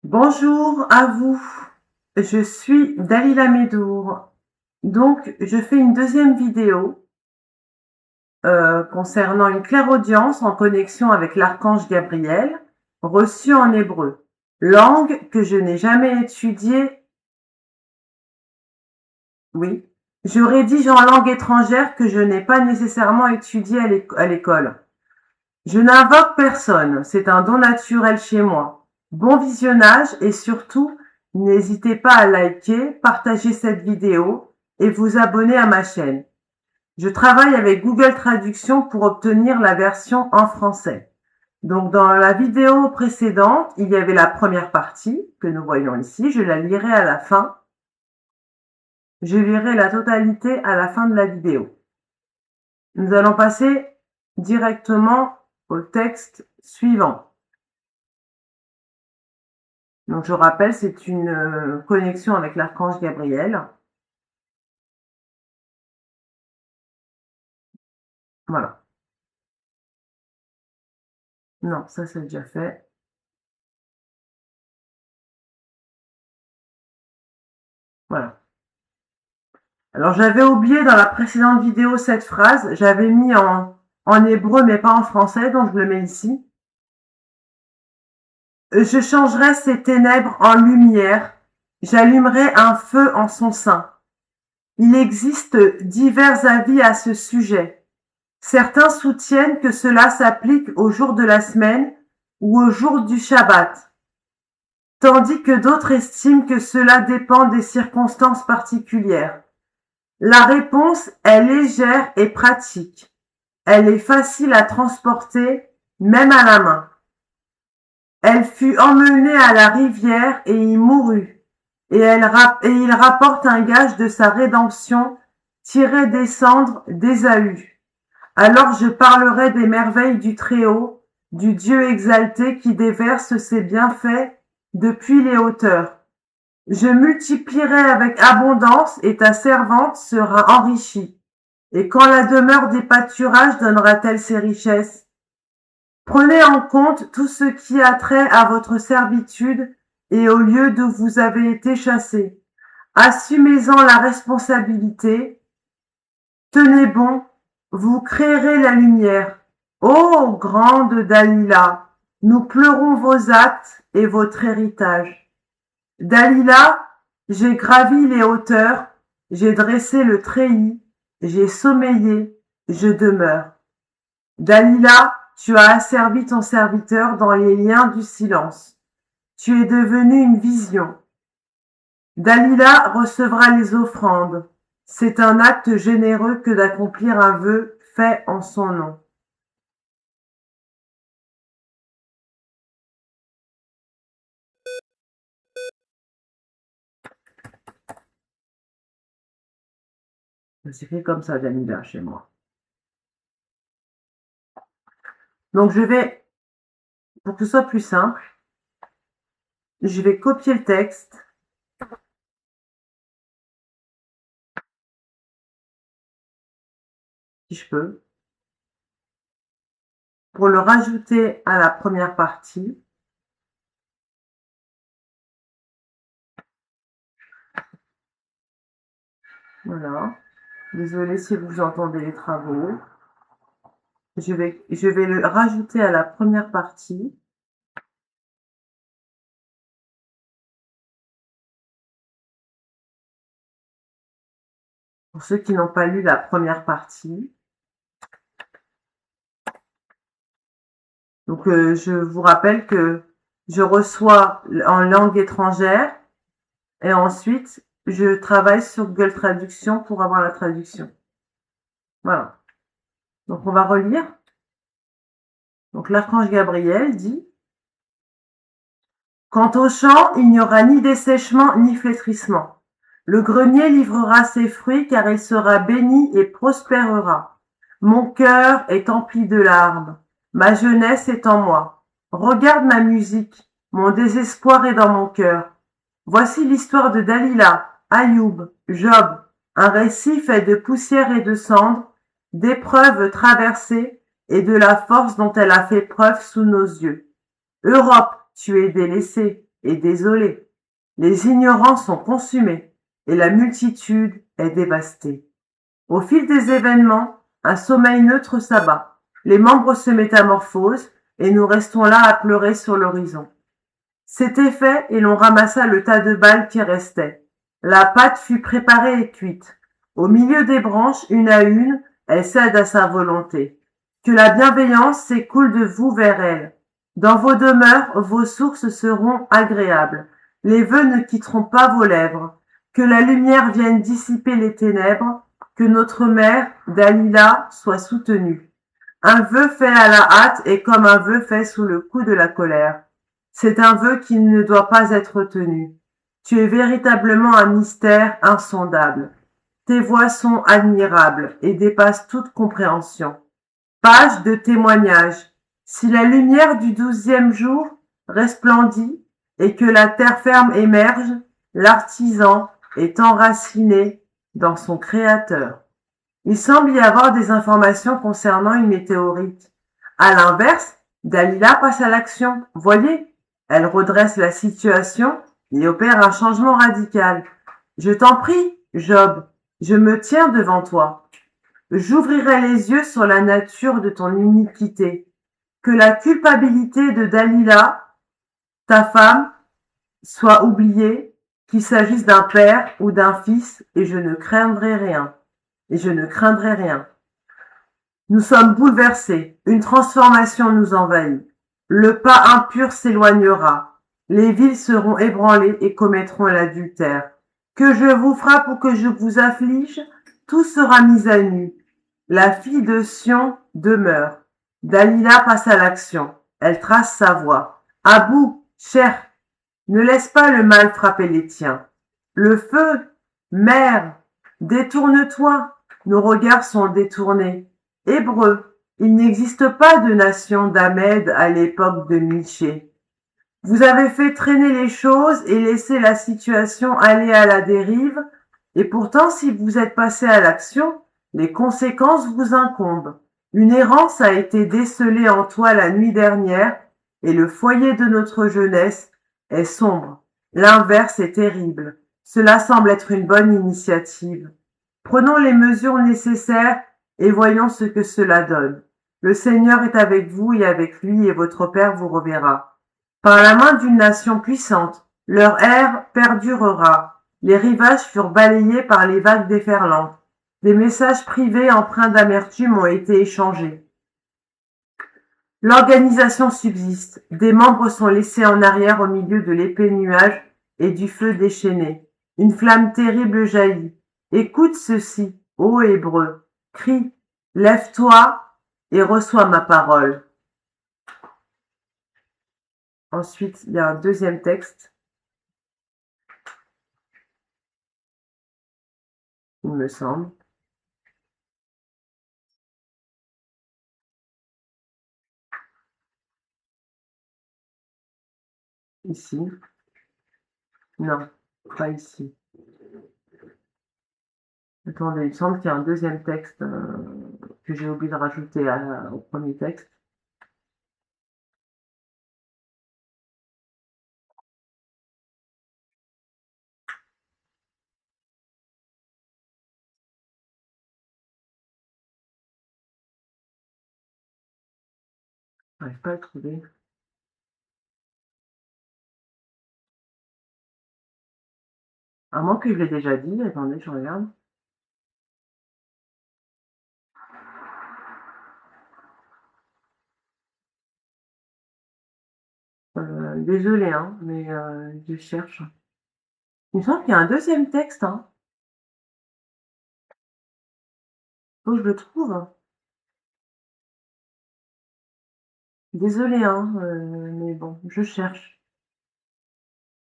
Bonjour à vous, je suis Dalila Medour. Donc, je fais une deuxième vidéo concernant une clairaudience en connexion avec l'archange Gabriel, reçue en hébreu, langue que je n'ai jamais étudiée. Oui, je rédige en langue étrangère que je n'ai pas nécessairement étudiée à l'école. Je n'invoque personne, c'est un don naturel chez moi. Bon visionnage et surtout, n'hésitez pas à liker, partager cette vidéo et vous abonner à ma chaîne. Je travaille avec Google Traduction pour obtenir la version en français. Donc dans la vidéo précédente, il y avait la première partie que nous voyons ici. Je la lirai à la fin. Je lirai la totalité à la fin de la vidéo. Nous allons passer directement au texte suivant. Donc je rappelle, c'est une connexion avec l'archange Gabriel. Voilà. Non, ça c'est déjà fait. Voilà. Alors j'avais oublié dans la précédente vidéo cette phrase, j'avais mis en hébreu mais pas en français, donc je le mets ici. Je changerai ces ténèbres en lumière, j'allumerai un feu en son sein. Il existe divers avis à ce sujet. Certains soutiennent que cela s'applique au jour de la semaine ou au jour du Shabbat, tandis que d'autres estiment que cela dépend des circonstances particulières. La réponse est légère et pratique. Elle est facile à transporter, même à la main. Elle fut emmenée à la rivière et y mourut, et il rapporte un gage de sa rédemption tiré des cendres d'Ésaü. Alors je parlerai des merveilles du Très-Haut, du Dieu exalté qui déverse ses bienfaits depuis les hauteurs. Je multiplierai avec abondance et ta servante sera enrichie. Et quand la demeure des pâturages donnera-t-elle ses richesses? Prenez en compte tout ce qui a trait à votre servitude et au lieu d'où vous avez été chassés. Assumez-en la responsabilité. Tenez bon, vous créerez la lumière. Ô grande Dalila, nous pleurons vos actes et votre héritage. Dalila, j'ai gravi les hauteurs, j'ai dressé le treillis, j'ai sommeillé, je demeure. Dalila, tu as asservi ton serviteur dans les liens du silence. Tu es devenue une vision. Dalila recevra les offrandes. C'est un acte généreux que d'accomplir un vœu fait en son nom. C'est fait comme ça, Dalila, chez moi. Donc je vais, pour que ce soit plus simple, je vais copier le texte. Si je peux, pour le rajouter à la première partie. Voilà. Désolée si vous entendez les travaux. Je vais le rajouter à la première partie. Pour ceux qui n'ont pas lu la première partie. Donc, je vous rappelle que je reçois en langue étrangère et ensuite, je travaille sur Google Traduction pour avoir la traduction. Voilà. Donc, on va relire. Donc, l'archange Gabriel dit: quant au champ, il n'y aura ni dessèchement ni flétrissement. Le grenier livrera ses fruits car il sera béni et prospérera. Mon cœur est empli de larmes. Ma jeunesse est en moi. Regarde ma musique. Mon désespoir est dans mon cœur. Voici l'histoire de Dalila, Ayoub, Job, un récit fait de poussière et de cendres, d'épreuves traversées et de la force dont elle a fait preuve sous nos yeux. Europe, tu es délaissée, est désolée. Les ignorants sont consumés et la multitude est dévastée. Au fil des événements, un sommeil neutre s'abat. Les membres se métamorphosent et nous restons là à pleurer sur l'horizon. C'était fait et l'on ramassa le tas de balles qui restait. La pâte fut préparée et cuite. Au milieu des branches, une à une, elle cède à sa volonté. Que la bienveillance s'écoule de vous vers elle. Dans vos demeures, vos sources seront agréables. Les vœux ne quitteront pas vos lèvres. Que la lumière vienne dissiper les ténèbres. Que notre mère, Dalila, soit soutenue. Un vœu fait à la hâte est comme un vœu fait sous le coup de la colère. C'est un vœu qui ne doit pas être tenu. Tu es véritablement un mystère insondable. Tes voies sont admirables et dépassent toute compréhension. Page de témoignage. Si la lumière du 12e jour resplendit et que la terre ferme émerge, l'artisan est enraciné dans son créateur. Il semble y avoir des informations concernant une météorite. À l'inverse, Dalila passe à l'action. Voyez, elle redresse la situation et opère un changement radical. Je t'en prie, Job, je me tiens devant toi. J'ouvrirai les yeux sur la nature de ton iniquité. Que la culpabilité de Dalila, ta femme, soit oubliée, qu'il s'agisse d'un père ou d'un fils, et je ne craindrai rien. Et je ne craindrai rien. Nous sommes bouleversés. Une transformation nous envahit. Le pas impur s'éloignera. Les villes seront ébranlées et commettront l'adultère. Que je vous frappe ou que je vous afflige, tout sera mis à nu. La fille de Sion demeure. Dalila passe à l'action. Elle trace sa voie. À bout, cher, ne laisse pas le mal frapper les tiens. Le feu, mère, détourne-toi. Nos regards sont détournés. Hébreux, il n'existe pas de nation d'Ahmed à l'époque de Michée. Vous avez fait traîner les choses et laissé la situation aller à la dérive, et pourtant si vous êtes passé à l'action, les conséquences vous incombent. Une errance a été décelée en toi la nuit dernière, et le foyer de notre jeunesse est sombre. L'inverse est terrible. Cela semble être une bonne initiative. Prenons les mesures nécessaires et voyons ce que cela donne. Le Seigneur est avec vous et avec lui, et votre Père vous reverra. Par la main d'une nation puissante, leur ère perdurera. Les rivages furent balayés par les vagues déferlantes. Des messages privés empreints d'amertume ont été échangés. L'organisation subsiste. Des membres sont laissés en arrière au milieu de l'épais nuage et du feu déchaîné. Une flamme terrible jaillit. Écoute ceci, ô Hébreu. Crie, lève-toi et reçois ma parole. Ensuite, il y a un deuxième texte, il me semble. Ici. Non, pas ici. Attendez, il me semble qu'il y a un deuxième texte que j'ai oublié de rajouter au premier texte. Je n'arrive pas à le trouver. À moins que je l'ai déjà dit. Attendez, je regarde. Désolée, hein, mais je cherche. Il me semble qu'il y a un deuxième texte. Hein. Faut que je le trouve. Désolée, hein, mais bon, je cherche.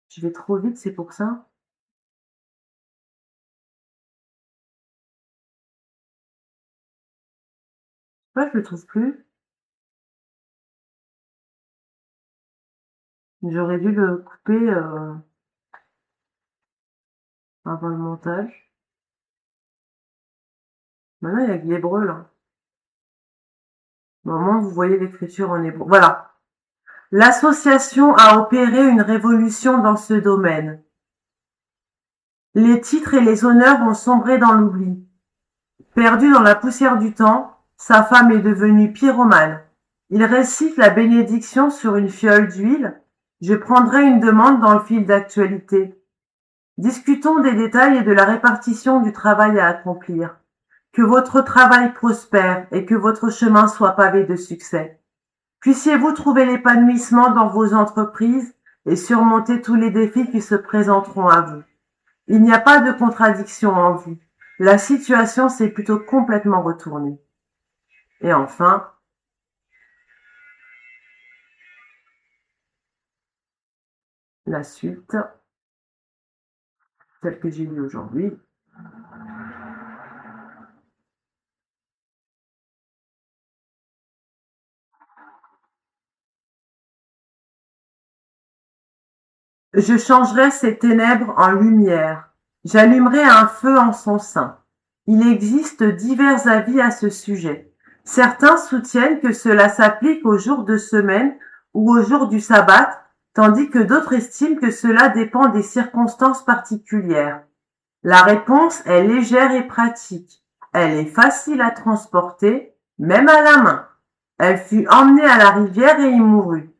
Je vais trop vite, c'est pour ça. Pourquoi je le trouve plus? J'aurais dû le couper avant le montage. Maintenant, il y a que l'hébreu, là. Au moins, vous voyez l'écriture en hébreu. Voilà. L'association a opéré une révolution dans ce domaine. Les titres et les honneurs ont sombré dans l'oubli. Perdu dans la poussière du temps, sa femme est devenue pyromane. Il récite la bénédiction sur une fiole d'huile. Je prendrai une demande dans le fil d'actualité. Discutons des détails et de la répartition du travail à accomplir. Que votre travail prospère et que votre chemin soit pavé de succès. Puissiez-vous trouver l'épanouissement dans vos entreprises et surmonter tous les défis qui se présenteront à vous. Il n'y a pas de contradiction en vous. La situation s'est plutôt complètement retournée. Et enfin, la suite, celle que j'ai lue aujourd'hui. Je changerai ces ténèbres en lumière. J'allumerai un feu en son sein. Il existe divers avis à ce sujet. Certains soutiennent que cela s'applique aux jours de semaine ou aux jours du sabbat, tandis que d'autres estiment que cela dépend des circonstances particulières. La réponse est légère et pratique. Elle est facile à transporter, même à la main. Elle fut emmenée à la rivière et y mourut.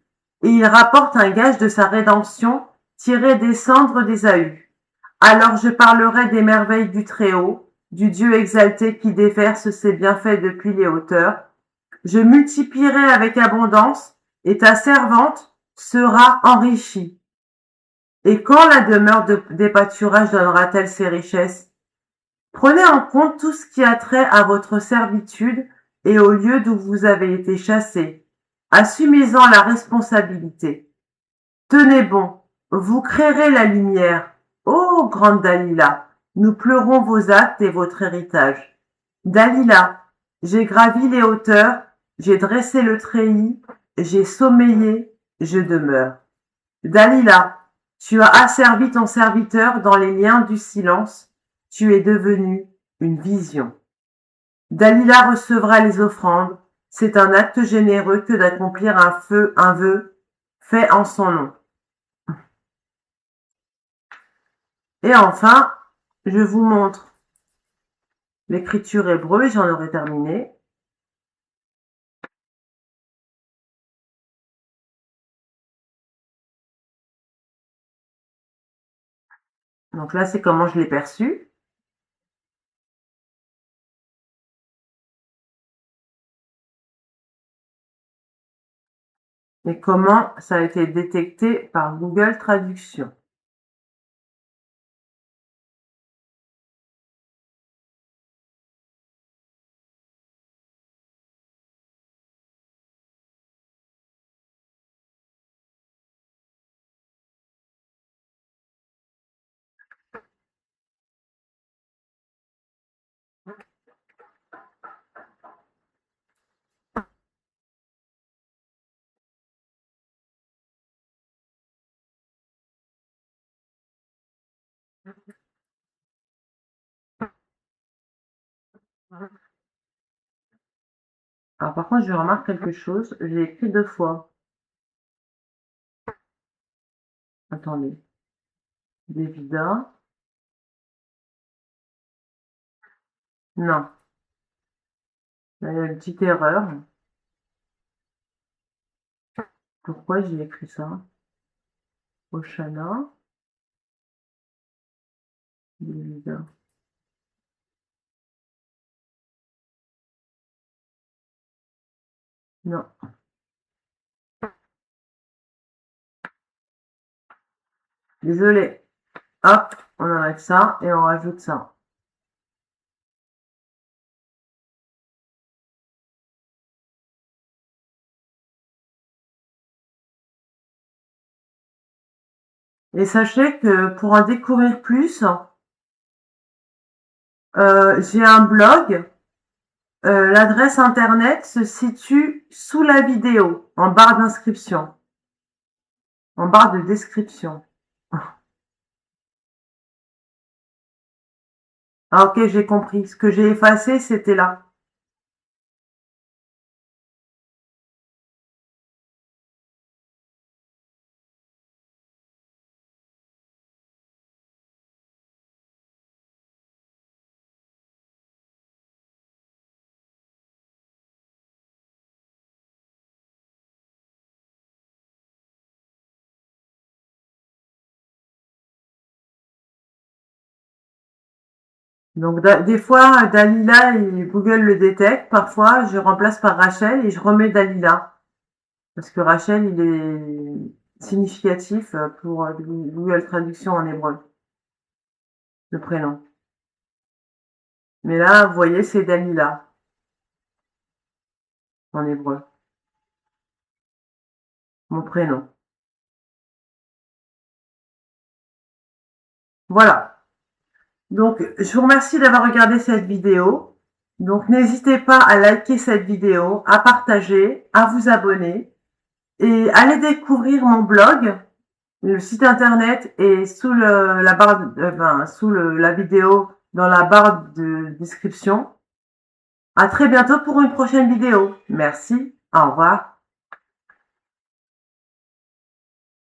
Et il rapporte un gage de sa rédemption tiré des cendres d'Ésaü. Alors je parlerai des merveilles du Très-Haut, du Dieu exalté qui déverse ses bienfaits depuis les hauteurs. Je multiplierai avec abondance, et ta servante sera enrichie. Et quand la demeure des pâturages donnera-t-elle ses richesses? Prenez en compte tout ce qui a trait à votre servitude et au lieu d'où vous avez été chassés. Assumez-en la responsabilité. Tenez bon, vous créerez la lumière. Ô grande Dalila, nous pleurons vos actes et votre héritage. Dalila, j'ai gravi les hauteurs, j'ai dressé le treillis, j'ai sommeillé, je demeure. Dalila, tu as asservi ton serviteur dans les liens du silence, tu es devenue une vision. Dalila recevra les offrandes, c'est un acte généreux que d'accomplir un vœu fait en son nom. Et enfin, je vous montre l'écriture hébreu et j'en aurai terminé. Donc là, c'est comment je l'ai perçu. Et comment ça a été détecté par Google Traduction. Alors par contre, je remarque quelque chose, j'ai écrit 2 fois. Attendez. Devida. Non. Là, il y a une petite erreur. Pourquoi j'ai écrit ça? Oshana. Devida. Non. Désolé. Hop, on enlève ça et on rajoute ça. Et sachez que pour en découvrir plus, j'ai un blog. L'adresse internet se situe sous la vidéo, en barre d'inscription, en barre de description. Ah ok, j'ai compris. Ce que j'ai effacé, c'était là. Donc des fois, Dalila, Google le détecte. Parfois, je remplace par Rachel et je remets Dalila. Parce que Rachel, il est significatif pour Google Traduction en hébreu, le prénom. Mais là, vous voyez, c'est Dalila en hébreu, mon prénom. Voilà. Donc, je vous remercie d'avoir regardé cette vidéo. Donc, n'hésitez pas à liker cette vidéo, à partager, à vous abonner et allez découvrir mon blog. Le site internet est sous la barre, sous la vidéo, dans la barre de description. À très bientôt pour une prochaine vidéo. Merci. Au revoir.